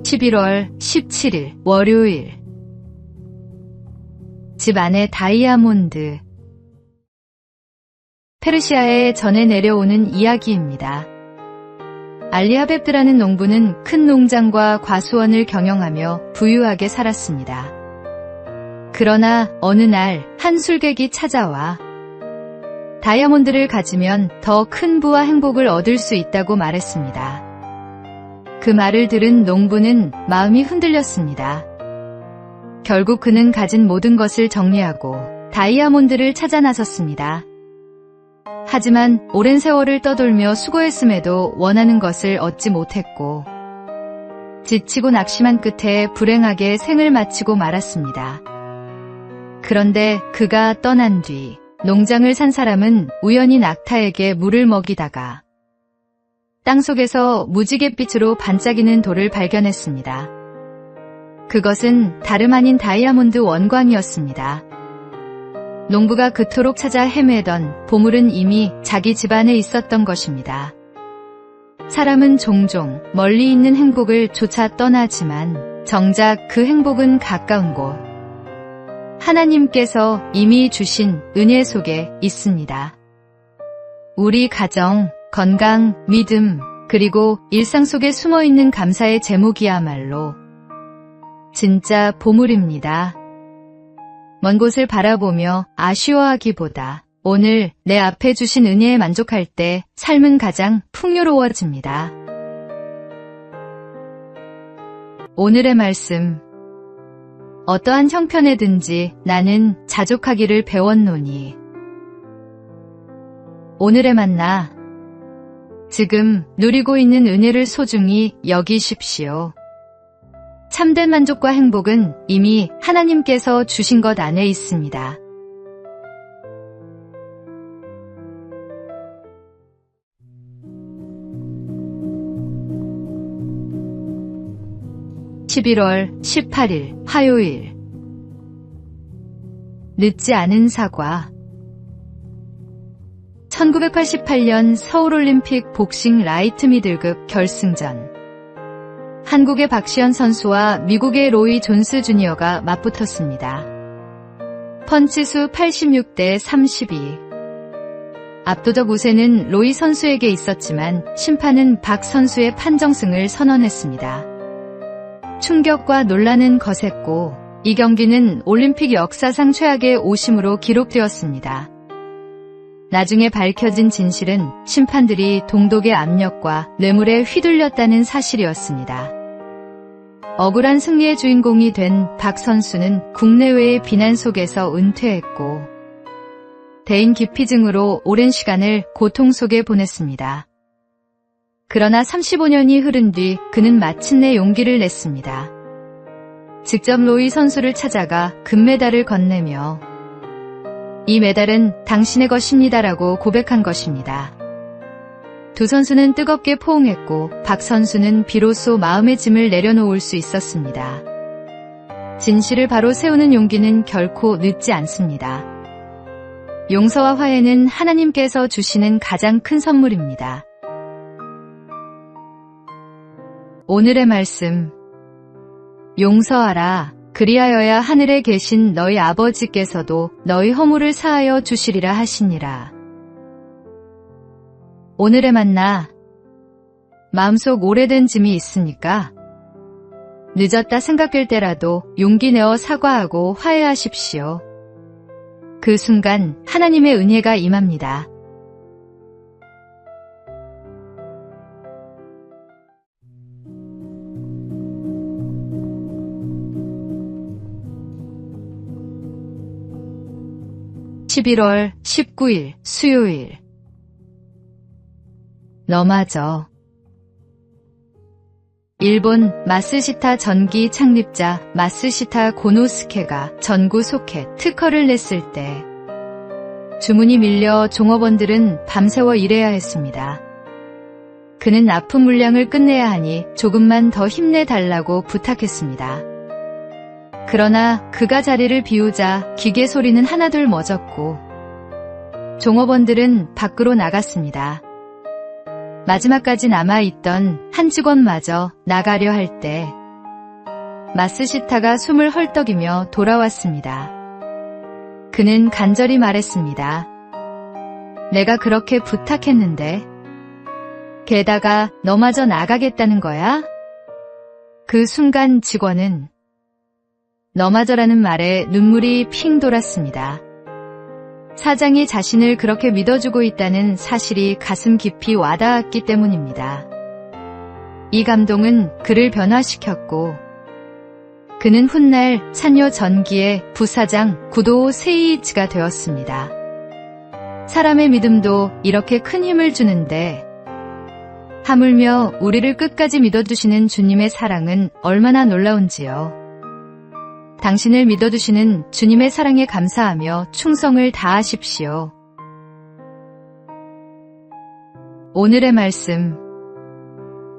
11월 17일 월요일. 집 안에 다이아몬드. 페르시아에 전해 내려오는 이야기입니다. 알리하베프라는 농부는 큰 농장과 과수원을 경영하며 부유하게 살았습니다. 그러나 어느 날 한 술객이 찾아와 다이아몬드를 가지면 더 큰 부와 행복을 얻을 수 있다고 말했습니다. 그 말을 들은 농부는 마음이 흔들렸습니다. 결국 그는 가진 모든 것을 정리하고 다이아몬드를 찾아 나섰습니다. 하지만 오랜 세월을 떠돌며 수고했음에도 원하는 것을 얻지 못했고 지치고 낙심한 끝에 불행하게 생을 마치고 말았습니다. 그런데 그가 떠난 뒤 농장을 산 사람은 우연히 낙타에게 물을 먹이다가 땅속에서 무지갯빛으로 반짝이는 돌을 발견했습니다. 그것은 다름 아닌 다이아몬드 원광이었습니다. 농부가 그토록 찾아 헤매던 보물은 이미 자기 집안에 있었던 것입니다. 사람은 종종 멀리 있는 행복을 쫓아 떠나지만 정작 그 행복은 가까운 곳, 하나님께서 이미 주신 은혜 속에 있습니다. 우리 가정, 건강, 믿음, 그리고 일상 속에 숨어있는 감사의 제목이야말로 진짜 보물입니다. 먼 곳을 바라보며 아쉬워하기보다 오늘 내 앞에 주신 은혜에 만족할 때 삶은 가장 풍요로워집니다. 오늘의 말씀. 어떠한 형편에든지 나는 자족하기를 배웠노니. 오늘의 만나. 지금 누리고 있는 은혜를 소중히 여기십시오. 참된 만족과 행복은 이미 하나님께서 주신 것 안에 있습니다. (11월 18일) 화요일. 늦지 않은 사과. 1988년 서울올림픽 복싱 라이트 미들급 결승전. 한국의 박시현 선수와 미국의 로이 존스 주니어가 맞붙었습니다. 펀치수 86대 32. 압도적 우세는 로이 선수에게 있었지만 심판은 박 선수의 판정승을 선언했습니다. 충격과 논란은 거셌고 이 경기는 올림픽 역사상 최악의 오심으로 기록되었습니다. 나중에 밝혀진 진실은 심판들이 동독의 압력과 뇌물에 휘둘렸다는 사실이었습니다. 억울한 승리의 주인공이 된 박 선수는 국내외의 비난 속에서 은퇴했고 대인 기피증으로 오랜 시간을 고통 속에 보냈습니다. 그러나 35년이 흐른 뒤 그는 마침내 용기를 냈습니다. 직접 로이 선수를 찾아가 금메달을 건네며 이 메달은 당신의 것입니다라고 고백한 것입니다. 두 선수는 뜨겁게 포옹했고 박 선수는 비로소 마음의 짐을 내려놓을 수 있었습니다. 진실을 바로 세우는 용기는 결코 늦지 않습니다. 용서와 화해는 하나님께서 주시는 가장 큰 선물입니다. 오늘의 말씀. 용서하라. 그리하여야 하늘에 계신 너희 아버지께서도 너희 허물을 사하여 주시리라 하시니라. 오늘의 만나. 마음속 오래된 짐이 있습니까? 늦었다 생각될 때라도 용기 내어 사과하고 화해하십시오. 그 순간 하나님의 은혜가 임합니다. (11월 19일) 수요일. 너마저. 일본 마쓰시타 전기 창립자 마쓰시타 고노스케가 전구 소켓 특허를 냈을 때 주문이 밀려 종업원들은 밤새워 일해야 했습니다. 그는 납품 물량을 끝내야 하니 조금만 더 힘내달라고 부탁했습니다. 그러나 그가 자리를 비우자 기계 소리는 하나둘 멎었고 종업원들은 밖으로 나갔습니다. 마지막까지 남아있던 한 직원마저 나가려 할 때 마스시타가 숨을 헐떡이며 돌아왔습니다. 그는 간절히 말했습니다. 내가 그렇게 부탁했는데 게다가 너마저 나가겠다는 거야? 그 순간 직원은 너마저라는 말에 눈물이 핑 돌았습니다. 사장이 자신을 그렇게 믿어주고 있다는 사실이 가슴 깊이 와닿았기 때문입니다. 이 감동은 그를 변화시켰고 그는 훗날 산요 전기의 부사장 구도 세이이치가 되었습니다. 사람의 믿음도 이렇게 큰 힘을 주는데 하물며 우리를 끝까지 믿어주시는 주님의 사랑은 얼마나 놀라운지요. 당신을 믿어주시는 주님의 사랑에 감사하며 충성을 다하십시오. 오늘의 말씀.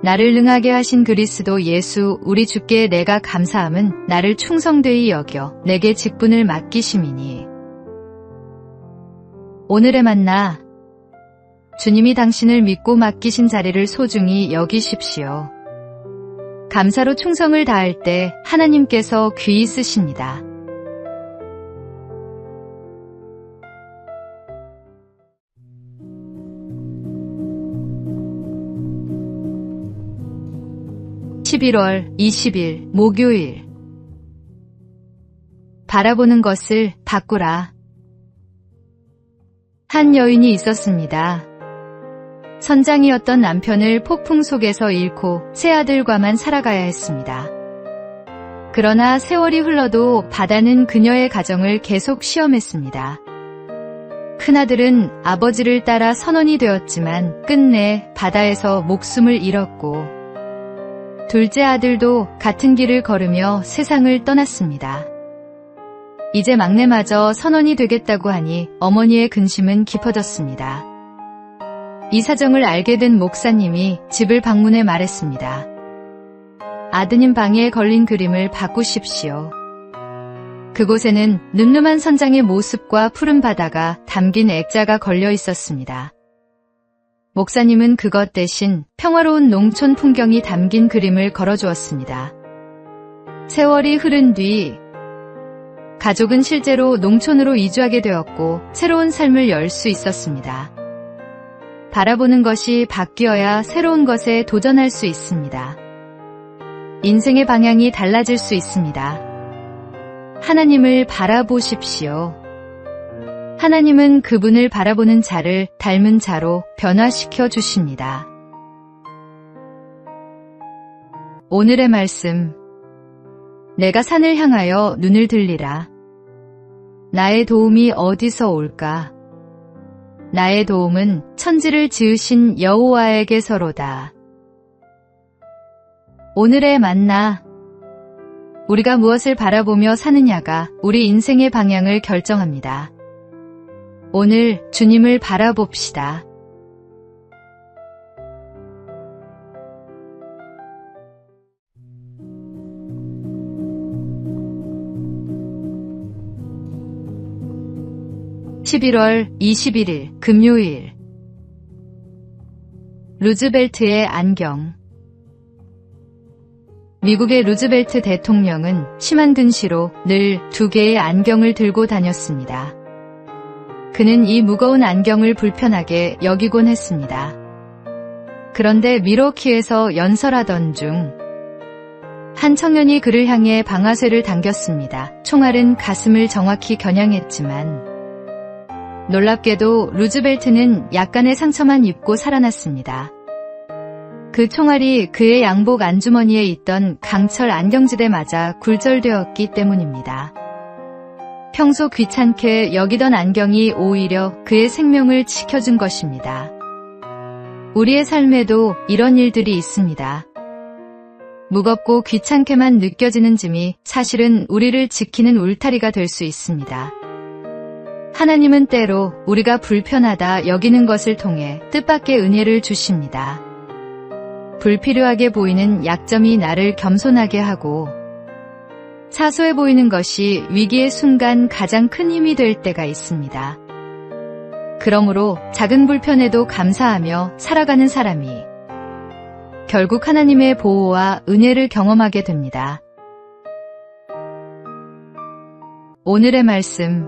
나를 능하게 하신 그리스도 예수 우리 주께 내가 감사함은 나를 충성되이 여겨 내게 직분을 맡기심이니. 오늘의 만나. 주님이 당신을 믿고 맡기신 자리를 소중히 여기십시오. 감사로 충성을 다할 때 하나님께서 귀히 쓰십니다. (11월 20일) 목요일. 바라보는 것을 바꾸라. 한 여인이 있었습니다. 선장이었던 남편을 폭풍 속에서 잃고 세 아들과만 살아가야 했습니다. 그러나 세월이 흘러도 바다는 그녀의 가정을 계속 시험했습니다. 큰아들은 아버지를 따라 선원이 되었지만 끝내 바다에서 목숨을 잃었고 둘째 아들도 같은 길을 걸으며 세상을 떠났습니다. 이제 막내마저 선원이 되겠다고 하니 어머니의 근심은 깊어졌습니다. 이 사정을 알게 된 목사님이 집을 방문해 말했습니다. 아드님 방에 걸린 그림을 바꾸십시오. 그곳에는 늠름한 선장의 모습과 푸른 바다가 담긴 액자가 걸려 있었습니다. 목사님은 그것 대신 평화로운 농촌 풍경이 담긴 그림을 걸어주었습니다. 세월이 흐른 뒤 가족은 실제로 농촌으로 이주하게 되었고 새로운 삶을 열 수 있었습니다. 바라보는 것이 바뀌어야 새로운 것에 도전할 수 있습니다. 인생의 방향이 달라질 수 있습니다. 하나님을 바라보십시오. 하나님은 그분을 바라보는 자를 닮은 자로 변화시켜 주십니다. 오늘의 말씀. 내가 산을 향하여 눈을 들리라. 나의 도움이 어디서 올까? 나의 도움은 천지를 지으신 여호와에게서로다. 오늘의 만나. 우리가 무엇을 바라보며 사느냐가 우리 인생의 방향을 결정합니다. 오늘 주님을 바라봅시다. (11월 21일) 금요일. 루즈벨트의 안경. 미국의 루즈벨트 대통령은 심한 근시로 늘 2개의 안경을 들고 다녔습니다. 그는 이 무거운 안경을 불편하게 여기곤 했습니다. 그런데 밀워키에서 연설하던 중 한 청년이 그를 향해 방아쇠를 당겼습니다. 총알은 가슴을 정확히 겨냥했지만 놀랍게도 루즈벨트는 약간의 상처만 입고 살아났습니다. 그 총알이 그의 양복 안주머니에 있던 강철 안경지대 맞아 굴절되었기 때문입니다. 평소 귀찮게 여기던 안경이 오히려 그의 생명을 지켜준 것입니다. 우리의 삶에도 이런 일들이 있습니다. 무겁고 귀찮게만 느껴지는 짐이 사실은 우리를 지키는 울타리가 될 수 있습니다. 하나님은 때로 우리가 불편하다 여기는 것을 통해 뜻밖의 은혜를 주십니다. 불필요하게 보이는 약점이 나를 겸손하게 하고 사소해 보이는 것이 위기의 순간 가장 큰 힘이 될 때가 있습니다. 그러므로 작은 불편에도 감사하며 살아가는 사람이 결국 하나님의 보호와 은혜를 경험하게 됩니다. 오늘의 말씀.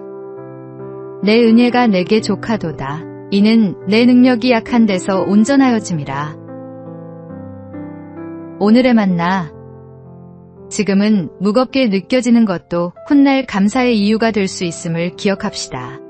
내 은혜가 내게 족하도다. 이는 내 능력이 약한 데서 온전하여짐이라. 오늘의 만나. 지금은 무겁게 느껴지는 것도 훗날 감사의 이유가 될 수 있음을 기억합시다.